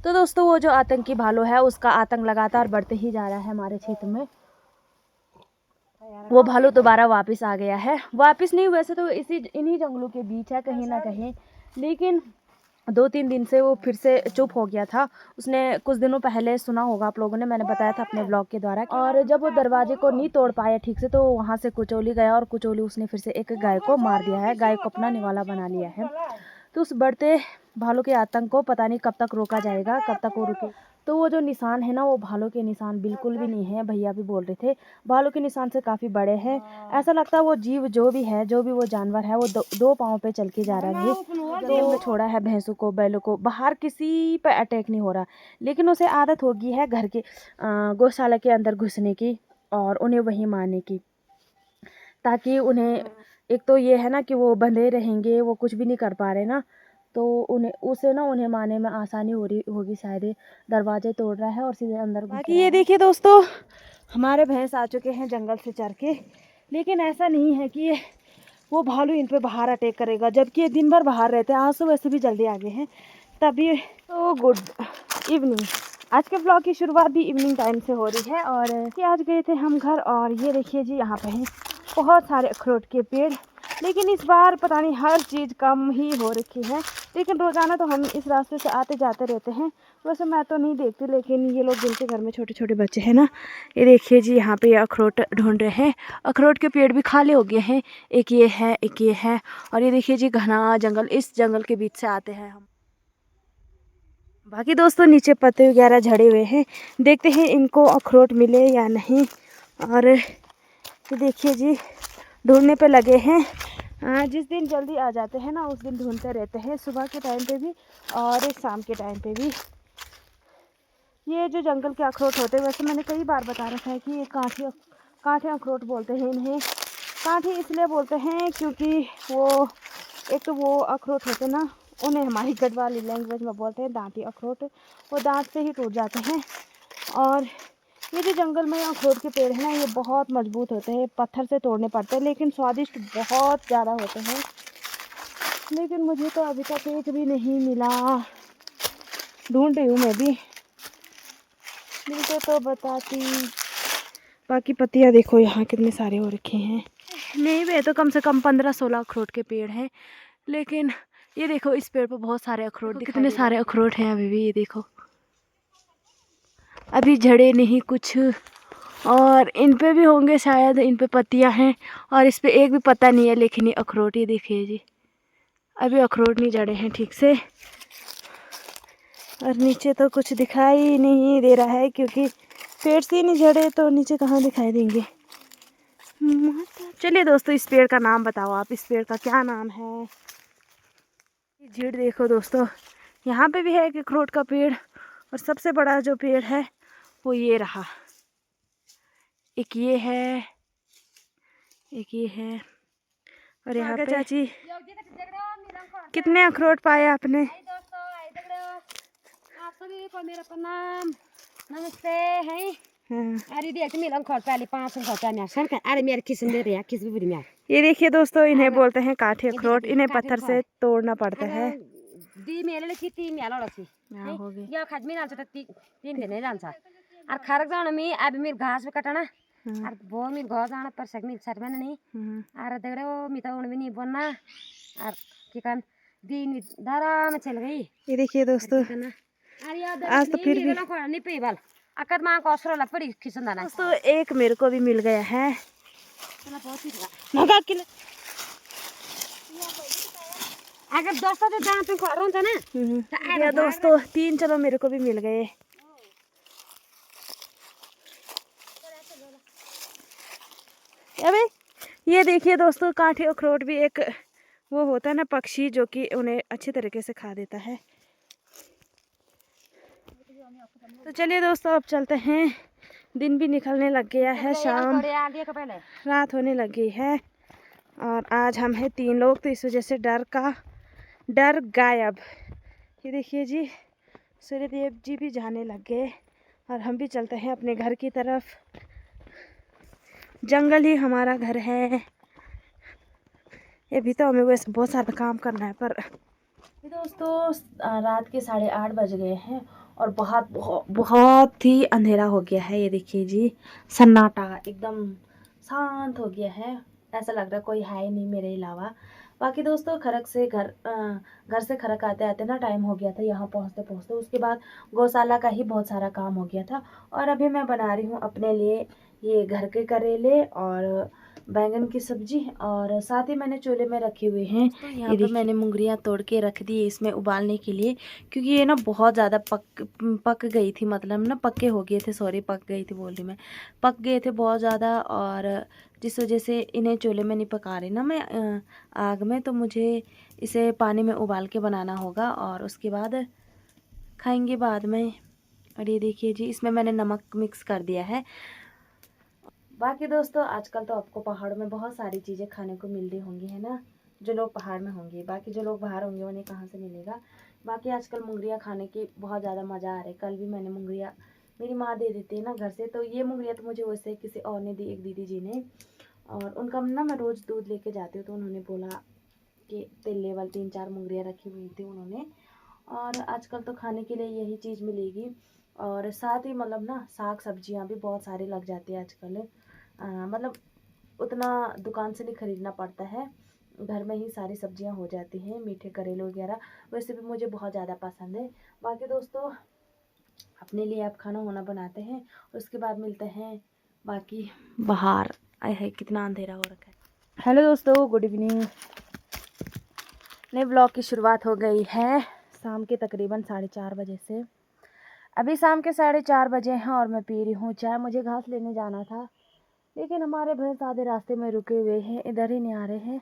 तो दोस्तों वो जो आतंकी भालू है उसका आतंक लगातार बढ़ते ही जा रहा है हमारे क्षेत्र में। वो भालू दोबारा वापस आ गया है। वापस नहीं, वैसे तो इन्हीं जंगलों के बीच है कहीं ना कहीं, लेकिन 2-3 दिन से वो फिर से चुप हो गया था। उसने कुछ दिनों पहले सुना होगा आप लोगों ने, मैंने बताया था अपने ब्लॉग के द्वारा, और जब वो दरवाजे को नहीं तोड़ पाया ठीक से तो वहाँ से कुचौली गया और कुचौली उसने फिर से एक गाय को मार दिया है। गाय को अपना निवाला बना लिया है। तो उस बढ़ते भालू के आतंक को पता नहीं कब तक रोका जाएगा, कब तक वो रुके। तो वो जो निशान है ना, वो भालू के निशान बिल्कुल भी नहीं है। भैया भी बोल रहे थे भालू के निशान से काफ़ी बड़े हैं। ऐसा लगता है वो जीव जो भी है, जो भी वो जानवर है, वो दो पाँव पे चल के जा रहा है। तो हमने छोड़ा है भैंसों को, बैलों को, बाहर किसी पे अटैक नहीं हो रहा, लेकिन उसे आदत हो गई है घर के गौशाला के अंदर घुसने की और उन्हें वहीं मारने की, ताकि उन्हें, एक तो ये है ना कि वो बंधे रहेंगे, वो कुछ भी नहीं कर पा रहे ना, तो उन्हें मारने में आसानी हो रही होगी शायद। दरवाजे तोड़ रहा है और सीधे अंदर। बाकी ये देखिए दोस्तों, हमारे भैंस आ चुके हैं जंगल से चर के, लेकिन ऐसा नहीं है कि वो भालू इन पे बाहर अटैक करेगा, जबकि ये दिन भर बाहर रहते हैं। आज तो वैसे भी जल्दी आ गए हैं तभी। तो गुड इवनिंग। आज के ब्लॉग की शुरुआत भी इवनिंग टाइम से हो रही है। और आज गए थे हम घर, और ये देखिए जी यहाँ पे हैं बहुत सारे अखरोट के पेड़, लेकिन इस बार पता नहीं हर चीज़ कम ही हो रखी है। लेकिन रोज़ाना तो हम इस रास्ते से आते जाते रहते हैं, वैसे मैं तो नहीं देखती, लेकिन ये लोग जिनके घर में छोटे छोटे बच्चे हैं ना, ये देखिए जी यहाँ पे ये अखरोट ढूंढ रहे हैं। अखरोट के पेड़ भी खाली हो गए हैं, एक ये है, एक ये है, और ये देखिए जी घना जंगल, इस जंगल के बीच से आते हैं हम। बाकी दोस्तों नीचे पत्ते वगैरह झड़े हुए हैं, देखते हैं इनको अखरोट मिले या नहीं। और ये देखिए जी ढूंढने पे लगे हैं। जिस दिन जल्दी आ जाते हैं ना, उस दिन ढूंढते रहते हैं, सुबह के टाइम पे भी और शाम के टाइम पे भी। ये जो जंगल के अखरोट होते हैं, वैसे मैंने कई बार बता रखा है कि ये कांठे अखरोट बोलते हैं इन्हें। कांठे इसलिए बोलते हैं क्योंकि वो, एक तो वो अखरोट होते ना, उन्हें हमारी गढ़वाली लैंग्वेज में बोलते हैं दांती अखरोट। वो दांत से ही टूट जाते हैं। और ये जो जंगल में अखरोट के पेड़ हैं ना, ये बहुत मजबूत होते हैं, पत्थर से तोड़ने पड़ते हैं, लेकिन स्वादिष्ट बहुत ज़्यादा होते हैं। लेकिन मुझे तो अभी तक एक भी नहीं मिला, ढूंढ रही हूँ मैं भी, मिलते तो बताती। बाकी पत्तियाँ देखो यहाँ कितने सारे हो रखे हैं। नहीं वे तो कम से कम 15-16 अखरोट के पेड़ हैं, लेकिन ये देखो इस पेड़ पर बहुत सारे अखरोट, कितने सारे अखरोट हैं अभी भी। ये देखो अभी झड़े नहीं कुछ, और इन पे भी होंगे शायद, इन पे पत्तियां हैं और इस पे एक भी पत्ता नहीं है, लेकिन ये अखरोट, ये देखिए जी अभी अखरोट नहीं झड़े हैं ठीक से। और नीचे तो कुछ दिखाई नहीं दे रहा है, क्योंकि पेड़ से नहीं झड़े तो नीचे कहाँ दिखाई देंगे। चलिए दोस्तों, इस पेड़ का नाम बताओ आप, इस पेड़ का क्या नाम है? झीड़ देखो दोस्तों, यहाँ पे भी है एक अखरोट का पेड़, और सबसे बड़ा जो पेड़ है वो ये रहा। एक ये है, एक ये है, और यहाँ पे चाची कितने अखरोट पाए आपने? आप सभी को मेरा प्रणाम, नमस्ते है। अरे देखते मेरा अखरोट पहले 5 अखरोट है सर का। अरे मेरे किस्म दे रहे हैं, किस भी में। ये देखिए दोस्तों, इन्हें बोलते हैं काठे अखरोट, इन्हें पत्थर से तोड़ना पड़ता है। दी मेले की 3 मेला रसी हो गई या खाद में डालता 3 दिन नहीं डालता। और खरक जाना में अब मेरे घास भी कटना, और वो मेरे घास जाना पर सक मिल सर में नहीं। और दगड़े वो मिता उन भी नहीं बनना, और कि कन दिन धारा में चल गई। ये देखिए दोस्तों, आज तो फिर भी नहीं पे बाल अकद मां को असर लग पड़ी खिसन दाना। दोस्तों एक मेरे को भी मिल गया है। अगर 10 तो जहाँ पे खड़ा होता ना या दोस्तों 3 चलो मेरे को भी मिल गए। अबे ये देखिए दोस्तों, कांठे अखरोट भी एक वो होता है ना पक्षी, जो कि उन्हें अच्छे तरीके से खा देता है। तो चलिए दोस्तों अब चलते हैं, दिन भी निकलने लग गया है, शाम रात होने लग गई है, और आज हम हैं 3 लोग, तो इस वजह से डर गायब। ये देखिए जी सूर्यदेव जी भी जाने लग गए, और हम भी चलते हैं अपने घर की तरफ। जंगल ही हमारा घर है। ये भी तो हमें वैसे बहुत सारा काम करना है, पर दोस्तों रात के 8:30 बज गए हैं, और बहुत ही अंधेरा हो गया है। ये देखिए जी, सन्नाटा एकदम शांत हो गया है। ऐसा लग रहा है कोई है ही नहीं मेरे अलावा। बाकी दोस्तों घर से खरक आते आते ना टाइम हो गया था यहाँ पहुँचते पहुँचते। उसके बाद गौशाला का ही बहुत सारा काम हो गया था। और अभी मैं बना रही हूँ अपने लिए ये घर के करेले और बैंगन की सब्जी, और साथ ही मैंने चूल्हे में रखे हुए हैं। तो यहाँ पे मैंने मुंगरियाँ तोड़ के रख दी इसमें उबालने के लिए, क्योंकि ये ना बहुत ज़्यादा पक गई थी, मतलब ना पक्के हो गए थे, सॉरी पक गई थी बोल रही मैं, पक गए थे बहुत ज़्यादा। और जिस वजह से इन्हें चूल्हे में नहीं पका रही ना मैं आग में, तो मुझे इसे पानी में उबाल के बनाना होगा और उसके बाद खाएंगे बाद में। और ये देखिए जी, इसमें मैंने नमक मिक्स कर दिया है। बाकी दोस्तों आजकल तो आपको पहाड़ों में बहुत सारी चीज़ें खाने को मिल रही होंगी, है ना, जो लोग पहाड़ में होंगे। बाकी जो लोग बाहर होंगे उन्हें कहाँ से मिलेगा। बाकी आजकल मुंगरियाँ खाने की बहुत ज़्यादा मज़ा आ रहा है। कल भी मैंने मुंगरियाँ, मेरी माँ दे देती है ना घर से, तो ये मुंगरियाँ तो मुझे वैसे किसी और ने दी, एक दीदी जी ने। और उनका ना मैं रोज़ दूध लेके जाती हूँ, तो उन्होंने बोला कि तेल लेवल 3-4 मुंगरियाँ रखी हुई थी उन्होंने। और आजकल तो खाने के लिए यही चीज़ मिलेगी। और साथ ही मतलब ना साग सब्जियाँ भी बहुत सारी लग जाती है आजकल। मतलब उतना दुकान से नहीं खरीदना पड़ता है, घर में ही सारी सब्जियां हो जाती हैं, मीठे करेले वगैरह। वैसे भी मुझे बहुत ज़्यादा पसंद है। बाकी दोस्तों अपने लिए आप खाना होना बनाते हैं, उसके बाद मिलते हैं बाकी बाहर। आए है कितना अंधेरा हो रखा है। हेलो दोस्तों, गुड इवनिंग। नए ब्लॉग की शुरुआत हो गई है शाम के तकरीबन 4:30 बजे से। अभी शाम के 4:30 बजे हैं और मैं पी रही हूँ चाय। मुझे घास लेने जाना था, लेकिन हमारे भैंस आधे रास्ते में रुके हुए हैं, इधर ही नहीं आ रहे हैं।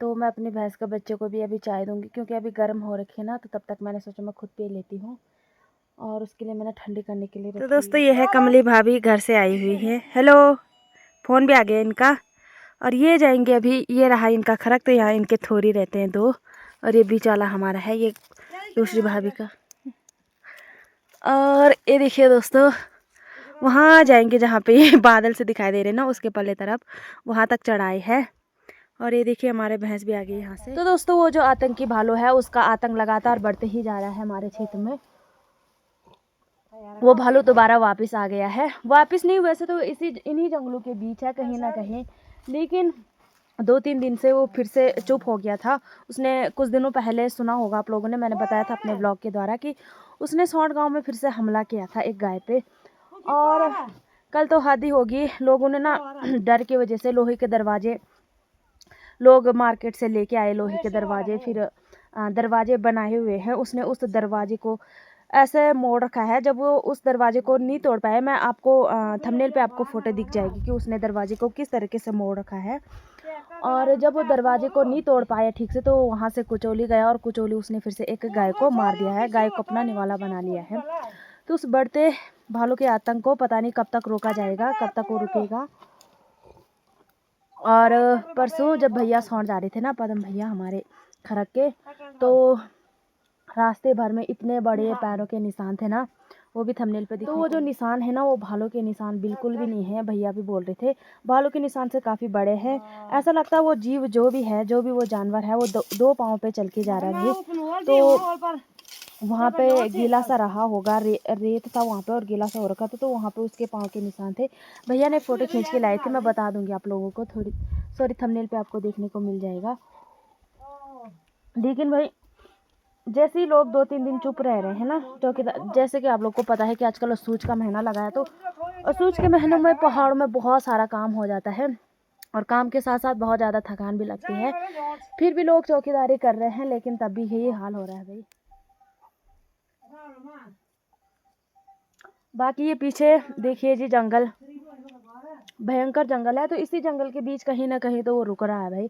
तो मैं अपनी भैंस का बच्चे को भी अभी चाय दूंगी, क्योंकि अभी गर्म हो रखी है ना, तो तब तक मैंने सोचा मैं खुद पी लेती हूँ, और उसके लिए मैंने ठंडी करने के लिए रखी। तो दोस्तों ये है कमली भाभी घर से आई हुई है। हेलो, फ़ोन भी आ गया इनका। और ये जाएंगे अभी, ये रहा इनका खरक, तो यहाँ इनके थोड़ी रहते हैं 2, और ये बीच वाला हमारा है, ये दूसरी भाभी का। और ये देखिए दोस्तों, वहाँ जाएंगे जहाँ पे ये बादल से दिखाई दे रहे हैं ना, उसके पल्ले तरफ वहाँ तक चढ़ाई है। और ये देखिए हमारे भैंस भी आ गई यहाँ से। तो दोस्तों वो जो आतंकी भालू है, उसका आतंक लगातार बढ़ते ही जा रहा है हमारे क्षेत्र में। वो भालू दोबारा वापस आ गया है। वापस नहीं, वैसे तो इन्हीं जंगलों के बीच है कहीं ना कहीं, लेकिन 2-3 दिन से वो फिर से चुप हो गया था। उसने कुछ दिनों पहले सुना होगा आप लोगों ने, मैंने बताया था अपने ब्लॉग के द्वारा कि उसने सौंठ गांव में फिर से हमला किया था एक गाय पे। और कल तो हद ही होगी, लोगों ने ना डर की वजह से लोहे के दरवाजे, लोग मार्केट से लेके आए लोहे के दरवाजे, फिर दरवाजे बनाए हुए हैं। उसने उस दरवाजे को ऐसे मोड़ रखा है, जब वो उस दरवाजे को नहीं तोड़ पाए, मैं आपको थंबनेल पे आपको फोटो दिख जाएगी कि उसने दरवाजे को किस तरीके से मोड़ रखा है। और जब वो दरवाजे को नहीं तोड़ पाया ठीक से, तो वहाँ से कुचौली गया, और कुचौली उसने फिर से एक गाय को मार दिया है, गाय को अपना निवाला बना लिया है। तो उस बढ़ते भालू के आतंक को पता नहीं कब तक रोका जाएगा, कब तक वो रुकेगा। और परसों जब भैया सौंठ जा रहे थे ना, पदम भैया हमारे खरक के, तो रास्ते भर में इतने बड़े पैरों के निशान थे ना, वो भी थंबनेल पे दिखे। तो वो जो निशान है ना, वो भालू के निशान बिल्कुल भी नहीं है। भैया भी बोल रहे थे भालू के निशान से काफ़ी बड़े हैं। ऐसा लगता है वो जीव जो भी है, जो भी वो जानवर है, वो दो पाँव पे चल के जा रहा है। तो वहाँ पे गीला सा रहा होगा, रेत था वहाँ पे और गीला सा हो रखा था, तो वहाँ पे उसके पाँव के निशान थे। भैया ने फ़ोटो खींच के लाए थे, मैं बता दूंगी आप लोगों को, थोड़ी सॉरी थंबनेल पे आपको देखने को मिल जाएगा। लेकिन भाई जैसे ही लोग 2-3 दिन चुप रह रहे हैं ना, जैसे कि आप लोग को पता है कि आजकल असूच का महीना लगा है, तो असूच के महीनों में पहाड़ों में बहुत सारा काम हो जाता है, और काम के साथ साथ बहुत ज़्यादा थकान भी लगती है। फिर भी लोग चौकीदारी कर रहे हैं, लेकिन तब भी यही हाल हो रहा है भाई। बाकी ये पीछे देखिए जी, जंगल भयंकर जंगल है, तो इसी जंगल के बीच कहीं ना कहीं तो वो रुक रहा है भाई।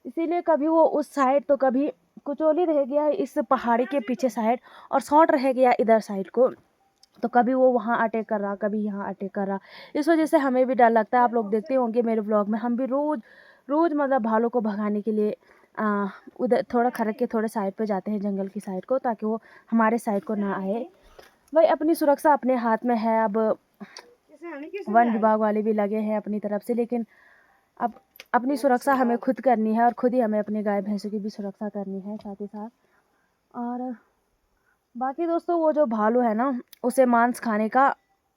इसीलिए कभी वो उस साइड, तो कभी कुचौली रह गया इस पहाड़ी के पीछे साइड, और सौंठ रह गया इधर साइड को, तो कभी वो वहाँ अटैक कर रहा, कभी यहाँ अटैक कर रहा। इस वजह से हमें भी डर लगता है। आप लोग देखते होंगे मेरे ब्लॉग में, हम भी रोज़ मतलब भालू को भगाने के लिए उधर थोड़ा खरक के थोड़े साइड पे जाते हैं, जंगल की साइड को, ताकि वो हमारे साइड को ना आए। भाई अपनी सुरक्षा अपने हाथ में है। अब वन विभाग वाले भी लगे हैं अपनी तरफ से, लेकिन अब अपनी सुरक्षा हमें खुद करनी है, और खुद ही हमें अपनी गाय भैंसों की भी सुरक्षा करनी है साथ ही साथ। और बाकी दोस्तों वो जो भालू है ना, उसे मांस खाने का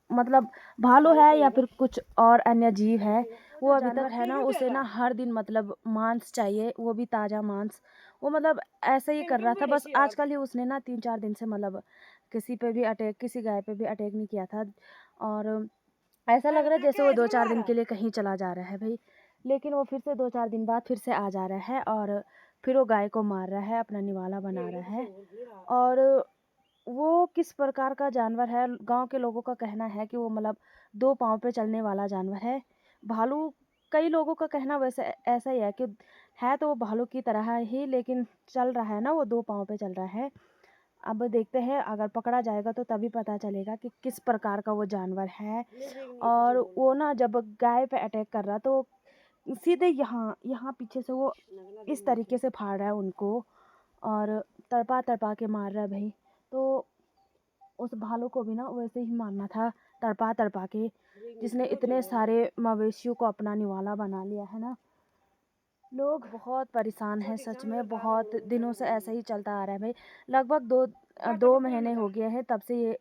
मतलब भालू है या फिर कुछ और अन्य जीव है, वो अभी तक है ना, उसे ना हर दिन मतलब मांस चाहिए, वो भी ताज़ा मांस। वो मतलब ऐसा ही कर रहा था, बस आजकल ही उसने ना 3-4 दिन से मतलब किसी पे भी अटैक, किसी गाय पे भी अटैक नहीं किया था। और ऐसा लग रहा है जैसे वो 2-4 दिन के लिए कहीं चला जा रहा है भाई, लेकिन वो फिर से 2-4 दिन बाद फिर से आ जा रहा है और फिर वो गाय को मार रहा है, अपना निवाला बना रहा है। और वो किस प्रकार का जानवर है, गांव के लोगों का कहना है कि वो मतलब 2 पाँव पे चलने वाला जानवर है। भालू, कई लोगों का कहना वैसे ऐसा ही है तो वो भालू की तरह ही, लेकिन चल रहा है ना, वो 2 पाँव पे चल रहा है। अब देखते हैं, अगर पकड़ा जाएगा तो तभी पता चलेगा कि किस प्रकार का वो जानवर है। और वो ना जब गाय पे अटैक कर रहा तो सीधे यहाँ यहाँ पीछे से वो इस तरीके से फाड़ रहा है उनको और तड़पा तड़पा के मार रहा है भाई। तो उस भालू को भी ना वैसे ही मारना था, तड़पा तड़पा के, जिसने इतने सारे मवेशियों को अपना निवाला बना लिया है ना। लोग बहुत परेशान हैं सच में, बहुत दिनों से ऐसा ही चलता आ रहा है भाई। लगभग 2 महीने हो गए हैं तब से ये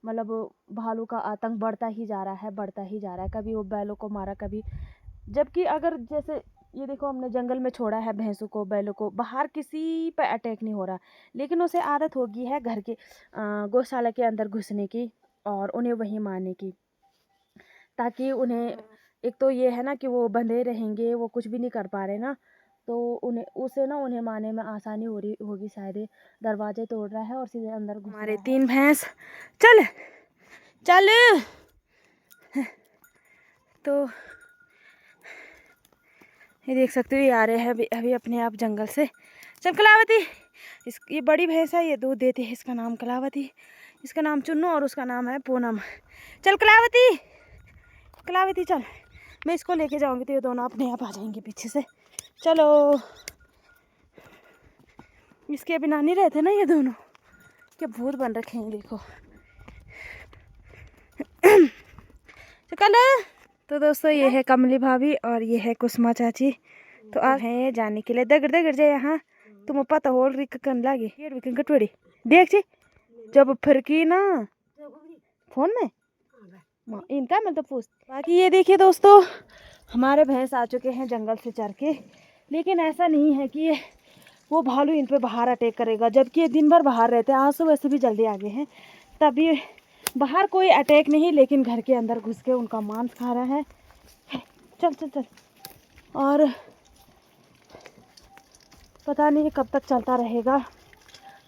मतलब भालू का आतंक बढ़ता ही जा रहा है, बढ़ता ही जा रहा है। कभी वो बैलों को मारा, कभी, जबकि अगर जैसे ये देखो, हमने जंगल में छोड़ा है भैंसों को, बैलों को, बाहर किसी पे अटैक नहीं हो रहा, लेकिन उसे आदत हो गई है घर के गौशाला के अंदर घुसने की और उन्हें वहीं मारने की, ताकि उन्हें, एक तो ये है ना कि वो बंधे रहेंगे, वो कुछ भी नहीं कर पा रहे ना, तो उन्हें उसे ना उन्हें मारने में आसानी हो रही होगी शायद। ये दरवाजे तोड़ रहा है और सीधे अंदर घुस हमारे 3 भैंस, चल चल। तो ये देख सकते हो, ये आ रहे हैं अभी अभी अपने आप जंगल से। चल कलावती, ये बड़ी भैंस है, ये दूध देती है, इसका नाम कलावती, इसका नाम चुन्नू और उसका नाम है पूनम। चल कलावती, कलावती चल, मैं इसको लेके जाऊंगी तो ये दोनों अपने आप आ जाएंगे पीछे से। चलो, इसके बिना नहीं रहते ना ये दोनों, क्या भूत बन रखे हैं देखो। चल। तो दोस्तों ये है कमली भाभी और ये है कुसुमा चाची। तो आप हैं जाने के लिए दगड़ दगड़ जाए यहाँ, तुम पता हो रिक कन लागे ये विकन कटवड़ी देख छी जब फिरकी ना फोन में इनका मैं तो पूछ। बाकी ये देखिए दोस्तों, हमारे भैंस आ चुके हैं जंगल से चर के, लेकिन ऐसा नहीं है कि वो भालू इन पे बाहर अटैक करेगा, जबकि ये दिन भर बाहर रहते हैं। आज तो वैसे भी जल्दी आ गए हैं, तभी बाहर कोई अटैक नहीं, लेकिन घर के अंदर घुस के उनका मांस खा रहा है। चल चल चल, और पता नहीं कब तक चलता रहेगा।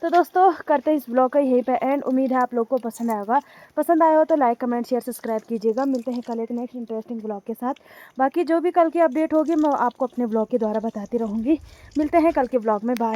तो दोस्तों करते हैं इस ब्लॉग का यहीं पे एंड। उम्मीद है आप लोग को पसंद आया होगा, पसंद आया हो तो लाइक कमेंट शेयर सब्सक्राइब कीजिएगा। मिलते हैं कल एक नेक्स्ट इंटरेस्टिंग ब्लॉग के साथ। बाकी जो भी कल की अपडेट होगी मैं आपको अपने ब्लॉग के द्वारा बताती रहूँगी। मिलते हैं कल के ब्लॉग में, बाय।